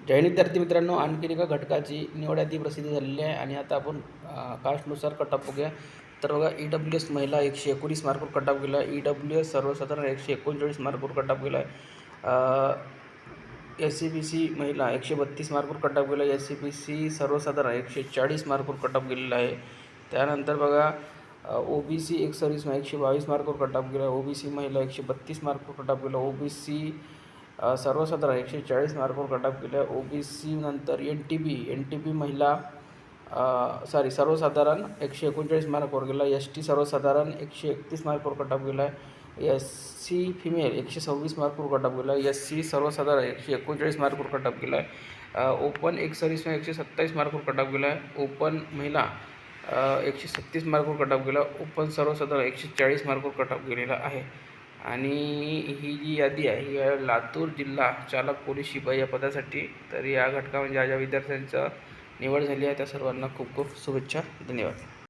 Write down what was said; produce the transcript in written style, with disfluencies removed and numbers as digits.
जय हिंद विद्यार्थी मित्रांनो, आणखीन एका घटकाची निवड यादी प्रसिद्ध झालेली आहे आणि आता आपण कास्टनुसार कटऑफ बघूया. तर बघा, EWS महिला 119 मार्कवर कटऑफ गेला आहे. EWS सर्वसाधारण 139 मार्कवर कटऑफ गेला आहे. SCBC महिला 132 मार्कवर कटऑफ गेला आहे. SCBC सर्वसाधारण 140 मार्कवर कटऑफ गेलेला आहे. त्यानंतर बघा, OBC 122 मार्कवर कटऑफ गेला आहे. OBC महिला 132 मार्कवर कटऑफ गेला. OBC सर्वसाधारण 140 मार्कवर कटऑफ केला आहे. OBC नंतर NTB महिला सर्वसाधारण 139 मार्कवर गेला. ST सर्वसाधारण 131 मार्कवर कटऑफ गेला आहे. SC फिमेल 126 मार्कवर कटऑफ गेला आहे. SC सर्वसाधारण 139 मार्कवर कटऑफ गेला आहे. ओपन 127 मार्कवर कटऑफ गेला आहे. ओपन महिला 136 मार्कवर कटऑफ गेला. ओपन सर्वसाधारण 140 मार्कवर कटऑफ गेलेला आहे. आणि ही जी यादी आहे ही आहे लातूर जिल्हा चालक पोलीस शिपाई या पदासाठी. तर या घटकामध्ये ज्या विद्यार्थ्यांचं निवड झाली आहे त्या सर्वांना खूप खूप शुभेच्छा. धन्यवाद.